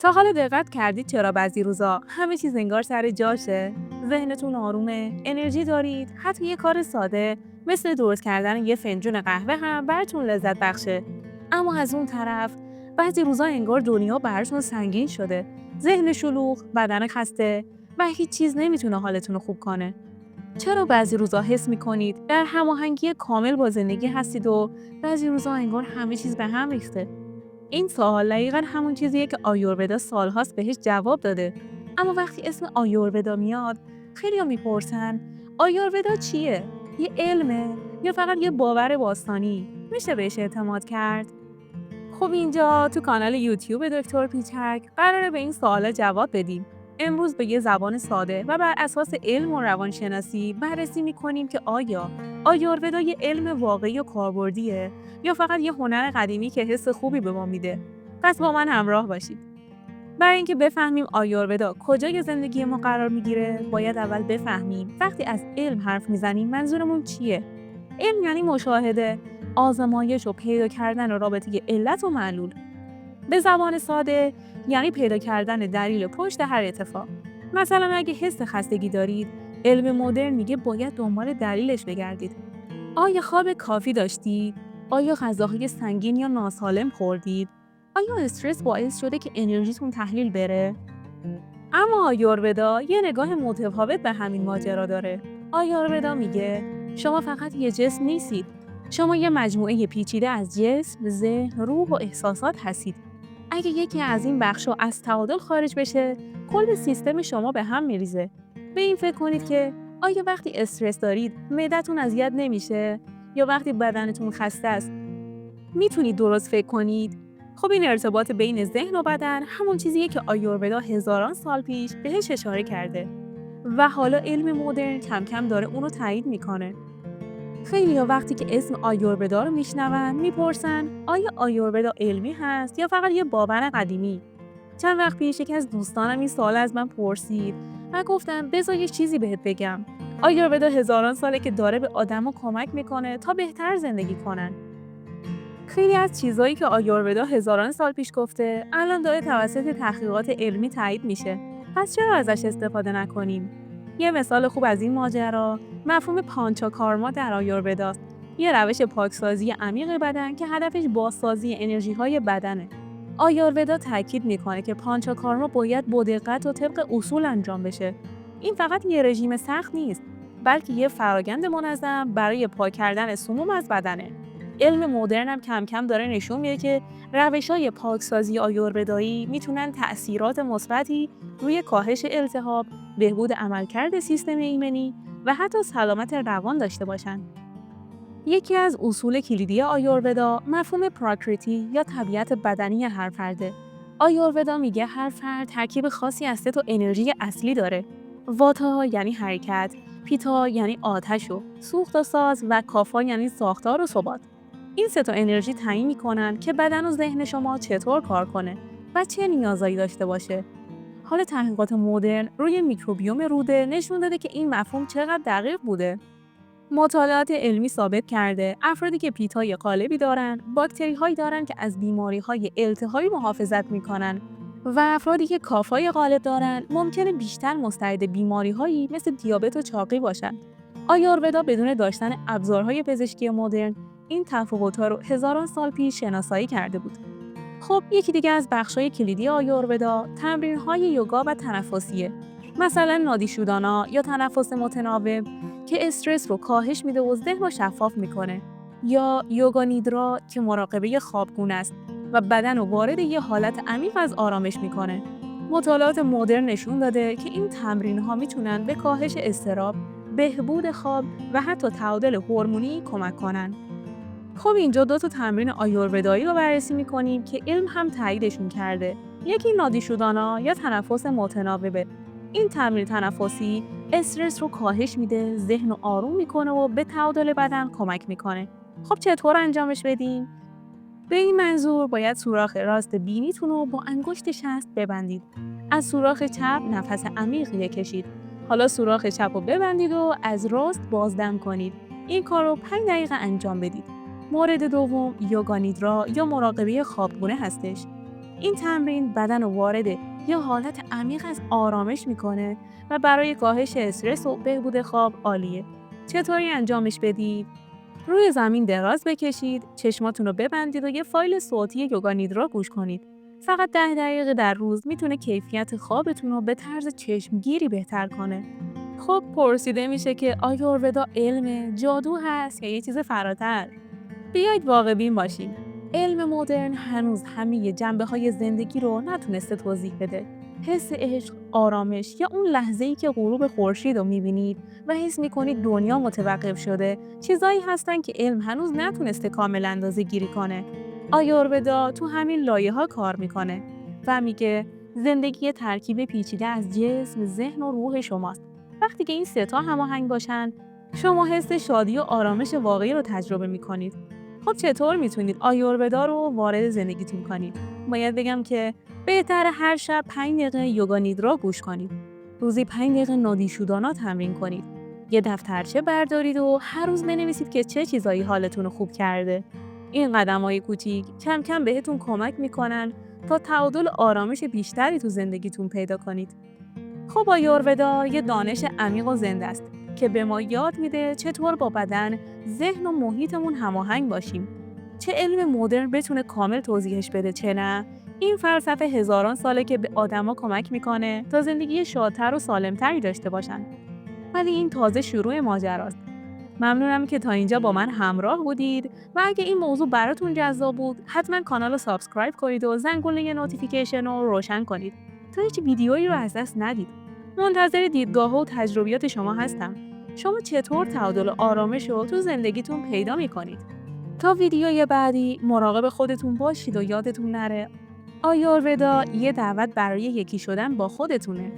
تا حالا دقت کردید چرا بعضی روزا همه چیز انگار سر جاشه؟ ذهنتون آرومه، انرژی دارید، حتی یه کار ساده مثل درست کردن یه فنجون قهوه هم براتون لذت بخشه. اما از اون طرف بعضی روزا انگار دنیا براتون سنگین شده. ذهن شلوغ، بدن خسته و هیچ چیز نمیتونه حالتون رو خوب کنه. چرا بعضی روزا حس میکنید در هماهنگی کامل با زندگی هستید و بعضی روزا انگار همه چیز به هم ریخته؟ این سوال دقیقاً همون چیزیه که آیورودا سالهاست بهش جواب داده. اما وقتی اسم آیورودا میاد، خیلی‌ها میپرسن آیورودا چیه؟ یه علمه یا فقط یه باور باستانی؟ میشه بهش اعتماد کرد؟ خب اینجا تو کانال یوتیوب دکتر پیچک قراره به این سوالا جواب بدیم. امروز به یه زبان ساده و بر اساس علم و روانشناسی بررسی میکنیم که آیا آیورودا یه علم واقعی و کاربردیه یا فقط یه هنر قدیمی که حس خوبی به ما میده. پس با من همراه باشید. برای اینکه بفهمیم آیورودا کجای زندگی ما قرار میگیره، باید اول بفهمیم وقتی از علم حرف میزنیم منظورمون چیه. علم یعنی مشاهده، آزمایش و پیدا کردن رابطه علت و معلول. به زبان ساده یعنی پیدا کردن دلیل پشت هر اتفاق. مثلا اگه حس خستگی دارید، علم مدرن میگه باید دنبال دلیلش بگردید. آیا خواب کافی داشتید؟ آیا غذاهای سنگین یا ناسالم خوردید؟ آیا استرس باعث شده که انرژیتون تحلیل بره؟ اما آیورودا یه نگاه متفاوت به همین ماجرا داره. آیورودا میگه شما فقط یه جسم نیستید. شما یه مجموعه پیچیده از جسم، ذهن، روح و احساسات هستید. اگه یکی از این بخشا از تعادل خارج بشه، کل سیستم شما به هم میریزه. به این فکر کنید که آیا وقتی استرس دارید، معدتون اذیت نمیشه؟ یا وقتی بدنتون خسته است، میتونید درست فکر کنید؟ خب این ارتباط بین ذهن و بدن همون چیزیه که آیورودا هزاران سال پیش بهش اشاره کرده و حالا علم مدرن کم کم داره اونو تایید میکنه. خیلی‌ها وقتی که اسم آیورودا رو میشنون میپرسن آیا آیورودا علمی هست یا فقط یه باور قدیمی؟ چند وقت پیش یکی از دوستانم این سوال از من پرسید و گفتم بذار یه چیزی بهت بگم. آیورودا هزاران ساله که داره به آدمو کمک میکنه تا بهتر زندگی کنن. خیلی از چیزایی که آیورودا هزاران سال پیش گفته الان داره توسط تحقیقات علمی تایید میشه. پس چرا ازش استفاده نکنیم؟ یه مثال خوب از این ماجرا مفهوم پانچاکارما در آیورودا، یه روش پاکسازی عمیق بدن که هدفش بازسازی انرژی‌های بدنه. آیورودا تاکید میکنه که پانچاکارما باید با دقت و طبق اصول انجام بشه. این فقط یه رژیم سخت نیست، بلکه یه فرآیند منظم برای پاک کردن سموم از بدنه. علم مدرن هم کم کم داره نشون میده که روش‌های پاکسازی آیورودایی میتونن تأثیرات مثبتی روی کاهش التهاب، بهبود عملکرد سیستم ایمنی و حتی سلامت روان داشته باشن. یکی از اصول کلیدی آیورودا مفهوم پراکریتی یا طبیعت بدنی هر فرده. آیورودا میگه هر فرد ترکیب خاصی از 3 تا انرژی اصلی داره. واتا یعنی حرکت، پیتا یعنی آتش و سوخت و ساز و کافا یعنی ساختار و ثبات. این 3 تا انرژی تعیین میکنن که بدن و ذهن شما چطور کار کنه و چه نیازایی داشته باشه. حال تحقیقات مدرن روی میکروبیوم روده نشون داده که این مفهوم چقدر دقیق بوده. مطالعات علمی ثابت کرده افرادی که پیتای غالبی دارن، باکتری‌هایی دارن که از بیماری‌های التهابی محافظت میکنن و افرادی که کافای غالب دارن ممکنه بیشتر مستعد بیماری‌هایی مثل دیابت و چاقی باشن. آیورودا بدون داشتن ابزارهای پزشکی مدرن این تفاوت‌ها رو هزاران سال پیش شناسایی کرده بود. خب یکی دیگه از بخش‌های کلیدی آیورودا تمرین‌های یوگا و تنفسیه. مثلا نادی شودانا یا تنفس متناوب که استرس رو کاهش میده و ذهن رو شفاف میکنه، یا یوگا نیدرا که مراقبه خوابگونه است و بدن رو وارد یه حالت عمیق از آرامش میکنه. مطالعات مدرن نشون داده که این تمرین‌ها میتونن به کاهش اضطراب، بهبود خواب و حتی تعادل هورمونی کمک کنن. خب اینجا 2 تا تمرین آیورودایی رو بررسی می‌کنیم که علم هم تاییدشون کرده. یکی نادی شودانا یا تنفس متناوبه. این تمرین تنفسی استرس رو کاهش میده، ذهن رو آروم میکنه و به تعادل بدن کمک میکنه. خب چطور انجامش بدیم؟ به این منظور باید سوراخ راست بینیتون رو با انگشت شست ببندید. از سوراخ چپ نفس عمیقی بکشید. حالا سوراخ چپ رو ببندید و از راست بازدم کنید. این کار رو 5 دقیقه انجام بدید. مورد دوم یوگا نیدرا یا مراقبه خوابگونه هستش. این تمرین بدن رو وارد یه حالت عمیق از آرامش میکنه و برای کاهش استرس و بهبود خواب عالیه. چطوری انجامش بدید؟ روی زمین دراز بکشید، چشماتون رو ببندید و یه فایل صوتی یوگا نیدرا گوش کنید. فقط 10 دقیقه در روز میتونه کیفیت خوابتون رو به طرز چشمگیری بهتر کنه. خب پرسیده میشه که آیورودا علم جادو هست یا یه چیز فراتر؟ بیایید واقع بین باشیم. علم مدرن هنوز همه جنبه‌های زندگی رو نتونسته توضیح بده. حس عشق، آرامش یا اون لحظه‌ای که غروب خورشید رو می‌بینید و حس می‌کنید دنیا متوقف شده، چیزایی هستن که علم هنوز نتونسته کامل اندازه‌گیری کنه. آیورودا تو همین لایه‌ها کار می‌کنه و میگه زندگی ترکیب پیچیده از جسم، ذهن و روح شماست. وقتی که این سه تا هماهنگ باشن، شما حس شادی و آرامش واقعی رو تجربه می‌کنید. خب چطور میتونید آیورودا رو وارد زندگیتون کنید؟ باید بگم که بهتره هر شب 5 دقیقه یوگا نیدرا گوش کنید. روزی 5 دقیقه نادی شودانا تمرین کنید. یه دفترچه بردارید و هر روز بنویسید که چه چیزایی حالتون رو خوب کرده. این قدم‌های کوچیک کم کم بهتون کمک میکنن تا تعادل آرامش بیشتری تو زندگیتون پیدا کنید. خب آیورودا یه دانش عمیق و زنده است که به ما یاد میده چطور با بدن، ذهن و محیطمون هماهنگ باشیم. چه علم مدرن بتونه کامل توضیحش بده چه نه، این فلسفه هزاران ساله که به آدما کمک میکنه تا زندگی شادتر و سالمتری داشته باشن. ولی این تازه شروع ماجراست. ممنونم که تا اینجا با من همراه بودید و اگه این موضوع براتون جذاب بود حتما کانال رو سابسکرایب کنید و زنگوله نوتیفیکیشن رو روشن کنید تا هیچ ویدیویی رو از دست ندید. منتظر دیدگاه و تجربیات شما هستم. شما چطور تعادل و آرامش رو تو زندگیتون پیدا می‌کنید؟ تا ویدیوی بعدی مراقب خودتون باشید و یادتون نره آیورودا یه دعوت برای یکی شدن با خودتونه.